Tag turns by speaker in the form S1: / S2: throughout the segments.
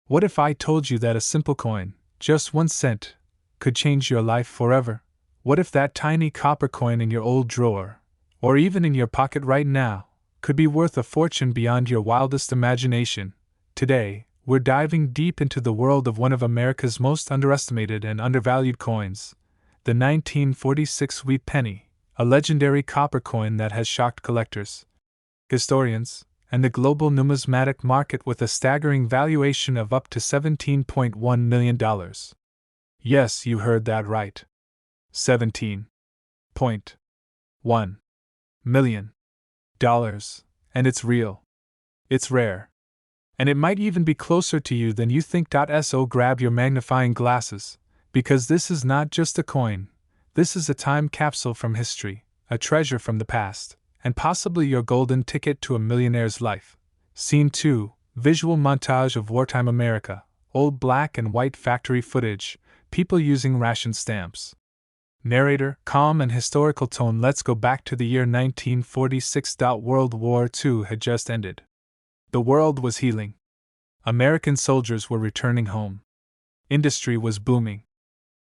S1: What if I told you that a simple coin, just 1 cent, could change your life forever? What if that tiny copper coin in your old drawer, or even in your pocket right now, could be worth a fortune beyond your wildest imagination? Today, we're diving deep into the world of one of America's most underestimated and undervalued coins, the 1946 wheat penny, a legendary copper coin that has shocked collectors, historians, and the global numismatic market with a staggering valuation of up to $17.1 million. Yes, you heard that right. $17.1 million. And it's real. It's rare. And it might even be closer to you than you think. So grab your magnifying glasses, because this is not just a coin. This is a time capsule from history, a treasure from the past, and possibly your golden ticket to a millionaire's life. Scene 2, visual montage of wartime America, old black and white factory footage, people using ration stamps. Narrator, calm and historical tone. Let's go back to the year 1946. World War II had just ended. The world was healing. American soldiers were returning home. Industry was booming.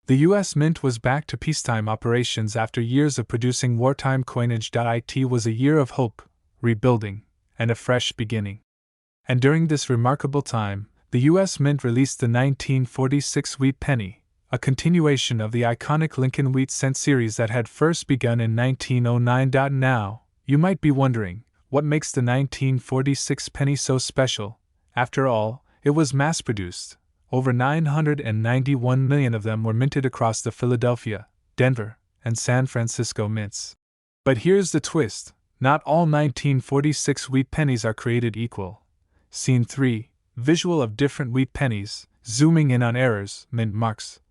S1: The U.S. Mint was back to peacetime operations after years of producing wartime coinage. It was a year of hope, rebuilding, and a fresh beginning. And during this remarkable time, the U.S. Mint released the 1946 wheat penny, a continuation of the iconic Lincoln wheat cent series that had first begun in 1909. Now, you might be wondering, what makes the 1946 penny so special? After all, it was mass-produced. Over 991 million of them were minted across the Philadelphia, Denver, and San Francisco mints. But here's the twist: not all 1946 wheat pennies are created equal. Scene 3, visual of different wheat pennies, zooming in on errors, mint marks,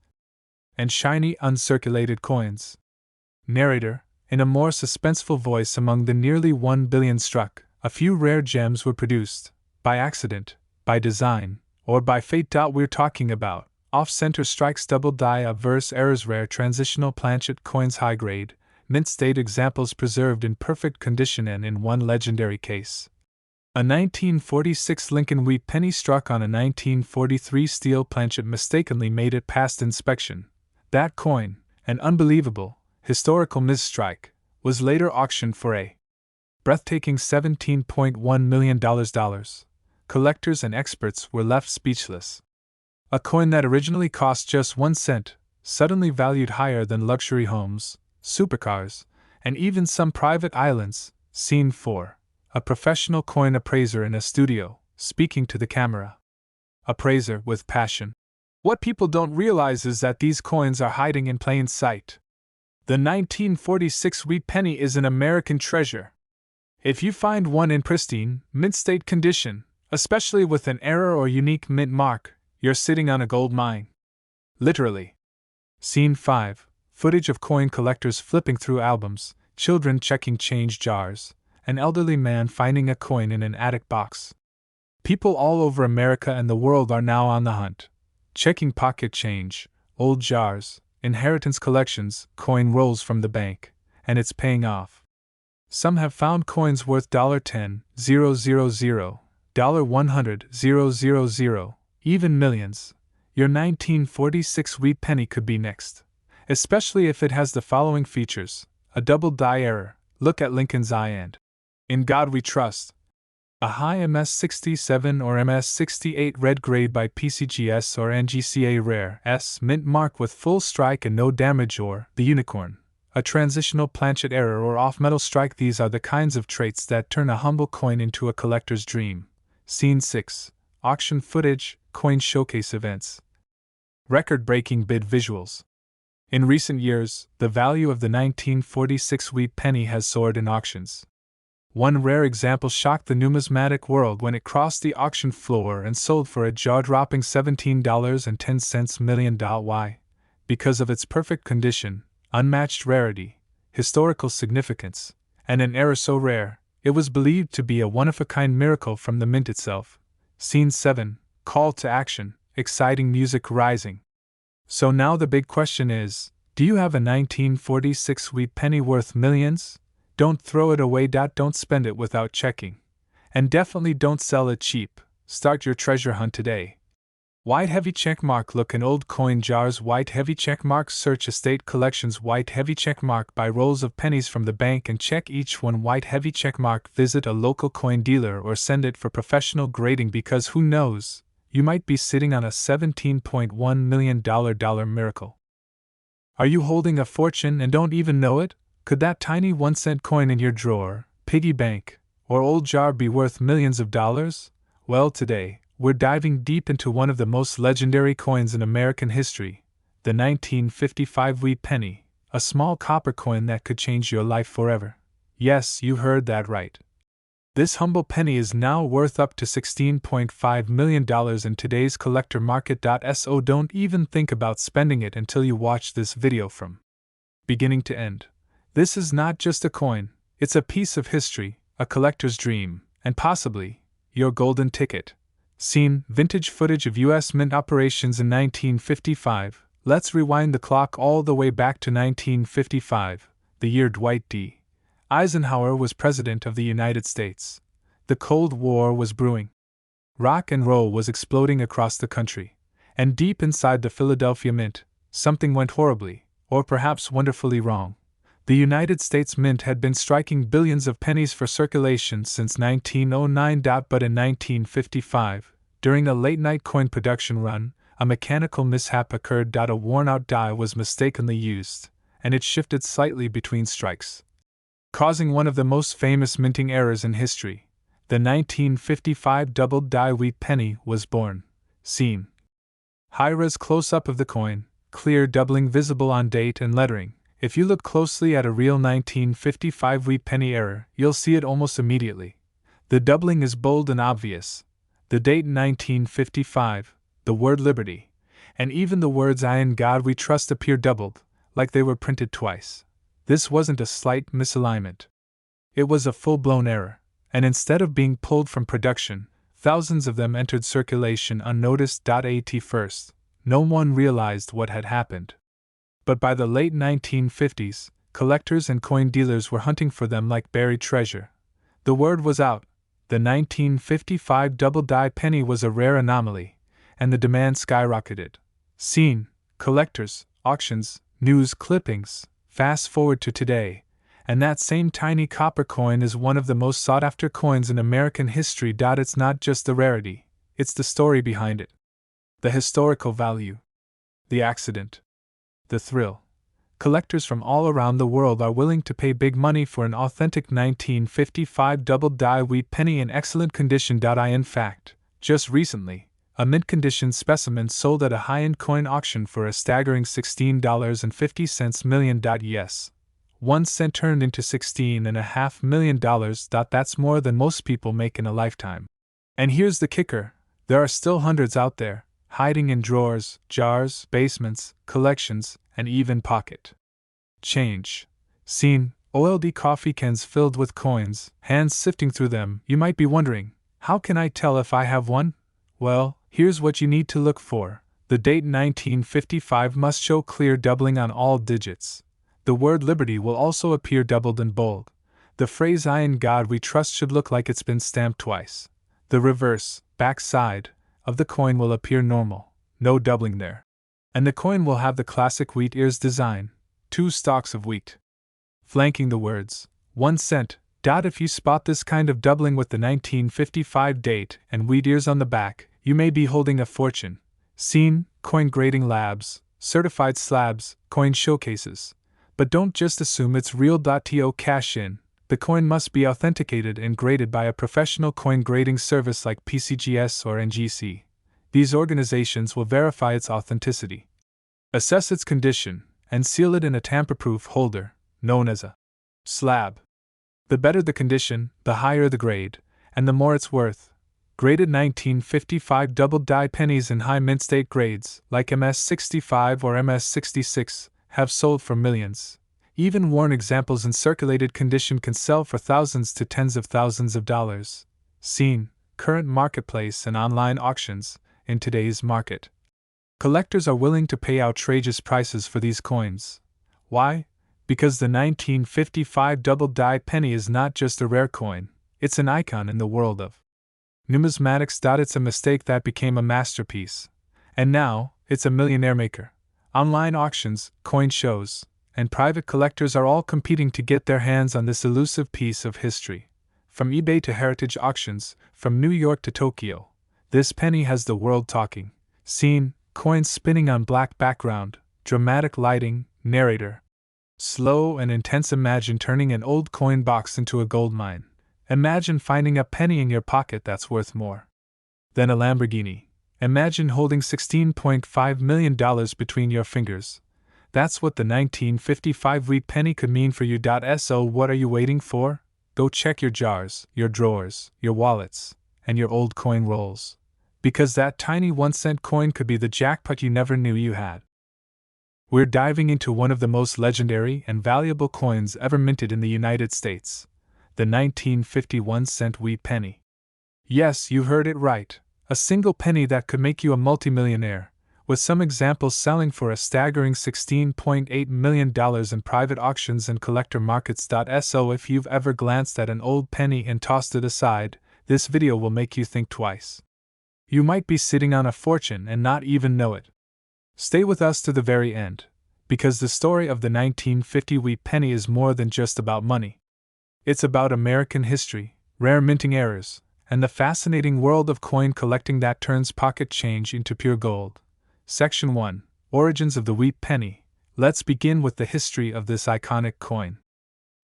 S1: and shiny uncirculated coins. Narrator, in a more suspenseful voice. Among the nearly 1 billion struck, a few rare gems were produced, by accident, by design, or by fate. We're talking about off-center strikes, double die obverse errors, rare transitional planchet coins, high-grade, mint-state examples preserved in perfect condition, and in one legendary case, a 1946 Lincoln wheat penny struck on a 1943 steel planchet mistakenly made it past inspection. That coin, an unbelievable, historical misstrike, was later auctioned for a breathtaking $17.1 million. Collectors and experts were left speechless. A coin that originally cost just 1 cent, suddenly valued higher than luxury homes, supercars, and even some private islands. Scene 4, a professional coin appraiser in a studio, speaking to the camera. Appraiser with passion. What people don't realize is that these coins are hiding in plain sight. The 1946 wheat penny is an American treasure. If you find one in pristine, mint-state condition, especially with an error or unique mint mark, you're sitting on a gold mine. Literally. Scene 5, footage of coin collectors flipping through albums, children checking change jars, an elderly man finding a coin in an attic box. People all over America and the world are now on the hunt, checking pocket change, old jars, inheritance collections, coin rolls from the bank, and it's paying off. Some have found coins worth $10, $000, $100, $000, even millions. Your 1946 wheat penny could be next, especially if it has the following features: a double die error, look at Lincoln's eye, and "In God We Trust," a high MS-67 or MS-68 red grade by PCGS or NGCA rare S mint mark with full strike and no damage, or the unicorn, a transitional planchet error or off-metal strike. These are the kinds of traits that turn a humble coin into a collector's dream. Scene 6, auction footage, coin showcase events. Record-breaking bid visuals. In recent years, the value of the 1946 wheat penny has soared in auctions. One rare example shocked the numismatic world when it crossed the auction floor and sold for a jaw-dropping $17.10 million. Why? Because of its perfect condition, unmatched rarity, historical significance, and an error so rare, it was believed to be a one-of-a-kind miracle from the mint itself. Scene 7, call to action, exciting music rising. So now the big question is, do you have a 1946 wheat penny worth millions? Don't throw it away. Don't spend it without checking. And definitely don't sell it cheap. Start your treasure hunt today. White heavy checkmark. Look in old coin jars. White heavy checkmark. Search estate collections. White heavy checkmark. Buy rolls of pennies from the bank and check each one. White heavy checkmark. Visit a local coin dealer or send it for professional grading, because who knows, you might be sitting on a $17.1 million miracle. Are you holding a fortune and don't even know it? Could that tiny 1-cent coin in your drawer, piggy bank, or old jar be worth millions of dollars? Well, today, we're diving deep into one of the most legendary coins in American history, the 1955 wheat penny, a small copper coin that could change your life forever. Yes, you heard that right. This humble penny is now worth up to $16.5 million in today's collector market. So don't even think about spending it until you watch this video from beginning to end. This is not just a coin, it's a piece of history, a collector's dream, and possibly your golden ticket. Seen vintage footage of U.S. Mint operations in 1955. Let's rewind the clock all the way back to 1955, the year Dwight D. Eisenhower was President of the United States. The Cold War was brewing. Rock and roll was exploding across the country. And deep inside the Philadelphia Mint, something went horribly, or perhaps wonderfully wrong. The United States Mint had been striking billions of pennies for circulation since 1909. But in 1955, during a late-night coin production run, a mechanical mishap occurred. A worn-out die was mistakenly used, and it shifted slightly between strikes, causing one of the most famous minting errors in history. The 1955 doubled die wheat penny was born. Seen. High-res close-up of the coin, clear doubling visible on date and lettering. If you look closely at a real 1955 wheat penny error, you'll see it almost immediately. The doubling is bold and obvious. The date 1955, the word liberty, and even the words "I in God we trust" appear doubled, like they were printed twice. This wasn't a slight misalignment. It was a full-blown error, and instead of being pulled from production, thousands of them entered circulation unnoticed. At first, no one realized what had happened. But by the late 1950s, collectors and coin dealers were hunting for them like buried treasure. The word was out. The 1955 double die penny was a rare anomaly, and the demand skyrocketed. Seen, collectors, auctions, news clippings. Fast forward to today, and that same tiny copper coin is one of the most sought-after coins in American history. It's not just the rarity, it's the story behind it. The historical value. The accident. The thrill. Collectors from all around the world are willing to pay big money for an authentic 1955 double die wheat penny in excellent condition. In fact, just recently, a mint-condition specimen sold at a high-end coin auction for a staggering $16.50 million. Yes, 1 cent turned into $16.5 million. That's more than most people make in a lifetime. And here's the kicker: there are still hundreds out there, hiding in drawers, jars, basements, collections, and even pocket change. Seen, OLD coffee cans filled with coins, hands sifting through them. You might be wondering, how can I tell if I have one? Well, here's what you need to look for. The date 1955 must show clear doubling on all digits. The word liberty will also appear doubled in bold. The phrase "I in God we trust" should look like it's been stamped twice. The reverse, back side, of the coin will appear normal, no doubling there. And the coin will have the classic wheat ears design, 2 stalks of wheat flanking the words, 1 cent. If you spot this kind of doubling with the 1955 date and wheat ears on the back, you may be holding a fortune. Seen, coin grading labs, certified slabs, coin showcases. But don't just assume it's real. To cash in, the coin must be authenticated and graded by a professional coin grading service like PCGS or NGC. These organizations will verify its authenticity, assess its condition, and seal it in a tamper-proof holder, known as a slab. The better the condition, the higher the grade, and the more it's worth. Graded 1955 double die pennies in high mint state grades, like MS65 or MS66, have sold for millions. Even worn examples in circulated condition can sell for thousands to tens of thousands of dollars. Seen, current marketplace and online auctions, in today's market. Collectors are willing to pay outrageous prices for these coins. Why? Because the 1955 double die penny is not just a rare coin, it's an icon in the world of numismatics. It's a mistake that became a masterpiece. And now, it's a millionaire maker. Online auctions, coin shows, and private collectors are all competing to get their hands on this elusive piece of history. From eBay to heritage auctions, from New York to Tokyo, this penny has the world talking. Scene, coins spinning on black background, dramatic lighting, narrator. Slow and intense. Imagine turning an old coin box into a gold mine. Imagine finding a penny in your pocket that's worth more than a Lamborghini. Imagine holding $16.5 million between your fingers. That's what the 1955 wheat penny could mean for you. So what are you waiting for? Go check your jars, your drawers, your wallets, and your old coin rolls. Because that tiny 1-cent coin could be the jackpot you never knew you had. We're diving into one of the most legendary and valuable coins ever minted in the United States, the 1951-cent wheat penny. Yes, you heard it right, a single penny that could make you a multimillionaire, with some examples selling for a staggering $16.8 million in private auctions and collector markets. So if you've ever glanced at an old penny and tossed it aside, this video will make you think twice. You might be sitting on a fortune and not even know it. Stay with us to the very end, because the story of the 1950 wheat penny is more than just about money. It's about American history, rare minting errors, and the fascinating world of coin collecting that turns pocket change into pure gold. Section 1. Origins of the wheat penny. Let's begin with the history of this iconic coin.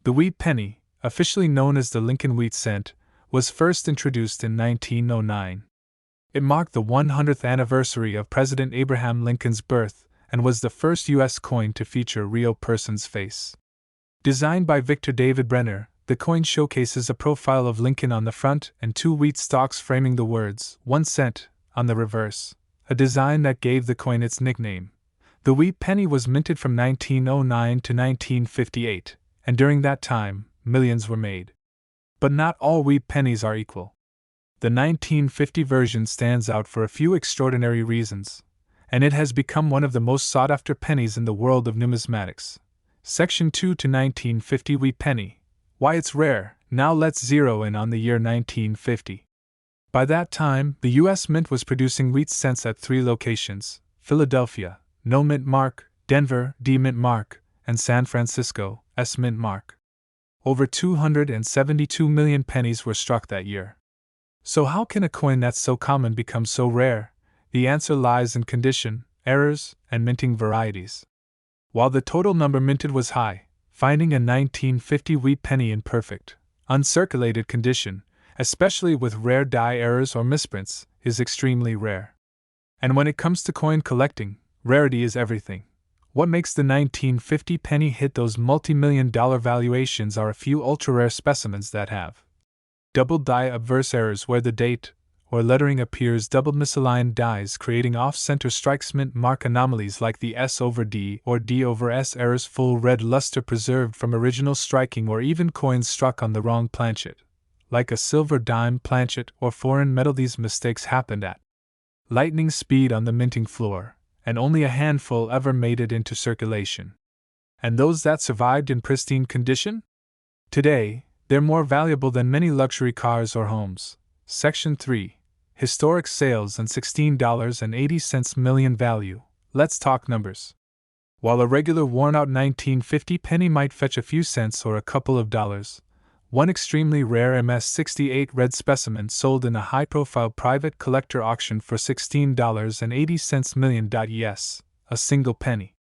S1: The wheat penny, officially known as the Lincoln wheat cent, was first introduced in 1909. It marked the 100th anniversary of President Abraham Lincoln's birth and was the first U.S. coin to feature a real person's face. Designed by Victor David Brenner, the coin showcases a profile of Lincoln on the front and 2 wheat stalks framing the words, 1 cent, on the reverse, a design that gave the coin its nickname. The wheat penny was minted from 1909 to 1958, and during that time, millions were made. But not all wheat pennies are equal. The 1950 version stands out for a few extraordinary reasons, and it has become one of the most sought-after pennies in the world of numismatics. Section 2 to 1950 wheat penny. Why it's rare. Now let's zero in on the year 1950. By that time, the U.S. Mint was producing wheat cents at 3 locations: Philadelphia, no mint mark; Denver, D mint mark; and San Francisco, S mint mark. Over 272 million pennies were struck that year. So how can a coin that's so common become so rare? The answer lies in condition, errors, and minting varieties. While the total number minted was high, finding a 1950 wheat penny in perfect, uncirculated condition, especially with rare die errors or misprints, is extremely rare. And when it comes to coin collecting, rarity is everything. What makes the 1950 penny hit those multi-million-dollar valuations are a few ultra-rare specimens that have doubled die obverse errors where the date or lettering appears doubled, misaligned dies creating off-center strikes, mint mark anomalies like the S over D or D over S errors, full red luster preserved from original striking, or even coins struck on the wrong planchet, like a silver dime planchet or foreign metal. These mistakes happened at lightning speed on the minting floor, and only a handful ever made it into circulation. And those that survived in pristine condition? Today, they're more valuable than many luxury cars or homes. Section 3. Historic sales and $16.80 million value. Let's talk numbers. While a regular worn-out 1950 penny might fetch a few cents or a couple of dollars, one extremely rare MS-68 red specimen sold in a high-profile private collector auction for $16.80 million. Yes, a single penny.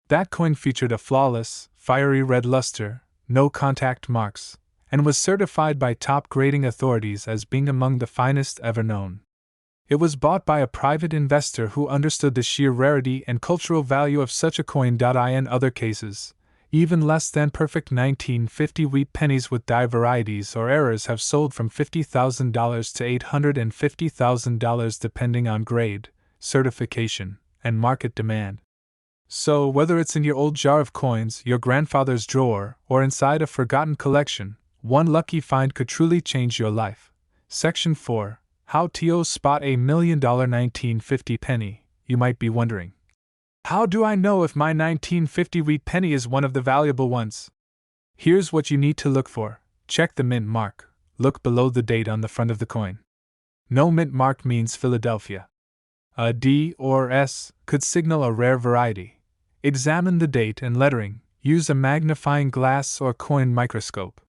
S1: That coin featured a flawless, fiery red luster, no contact marks, and was certified by top grading authorities as being among the finest ever known. It was bought by a private investor who understood the sheer rarity and cultural value of such a coin. In other cases, even less than perfect 1950 wheat pennies with die varieties or errors have sold from $50,000 to $850,000 depending on grade, certification, and market demand. So, whether it's in your old jar of coins, your grandfather's drawer, or inside a forgotten collection, one lucky find could truly change your life. Section 4. How to spot a $1 million 1950 penny, you might be wondering. How do I know if my 1950 wheat penny is one of the valuable ones? Here's what you need to look for. Check the mint mark. Look below the date on the front of the coin. No mint mark means Philadelphia. A D or S could signal a rare variety. Examine the date and lettering. Use a magnifying glass or coin microscope.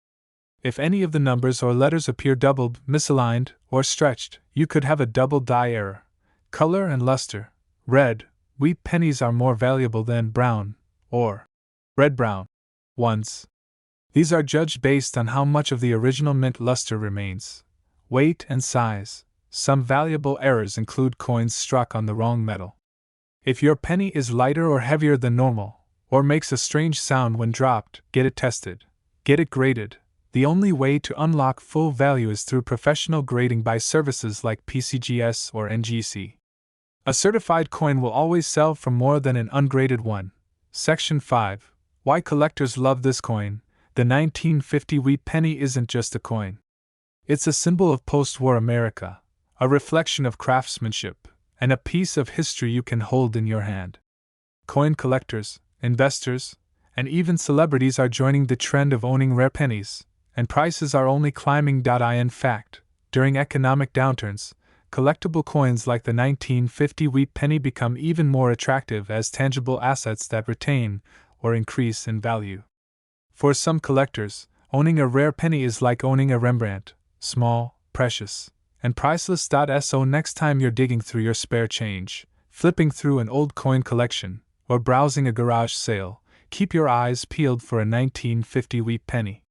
S1: If any of the numbers or letters appear doubled, misaligned, or stretched, you could have a double die error. Color and luster. Red, wheat pennies are more valuable than brown, or red-brown ones. These are judged based on how much of the original mint luster remains. Weight and size. Some valuable errors include coins struck on the wrong metal. If your penny is lighter or heavier than normal, or makes a strange sound when dropped, get it tested. Get it graded. The only way to unlock full value is through professional grading by services like PCGS or NGC. A certified coin will always sell for more than an ungraded one. Section 5. Why collectors love this coin. The 1950 wheat penny isn't just a coin. It's a symbol of post-war America, a reflection of craftsmanship, and a piece of history you can hold in your hand. Coin collectors, investors, and even celebrities are joining the trend of owning rare pennies, and prices are only climbing. In fact, during economic downturns, collectible coins like the 1950 wheat penny become even more attractive as tangible assets that retain or increase in value. For some collectors, owning a rare penny is like owning a Rembrandt, small, precious, and priceless. So next time you're digging through your spare change, flipping through an old coin collection, or browsing a garage sale, keep your eyes peeled for a 1950 wheat penny.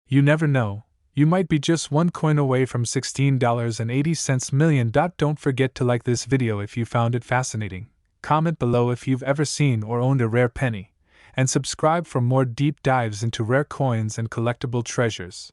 S1: You never know, you might be just one coin away from $16.80 million. Don't forget to like this video if you found it fascinating, comment below if you've ever seen or owned a rare penny, and subscribe for more deep dives into rare coins and collectible treasures.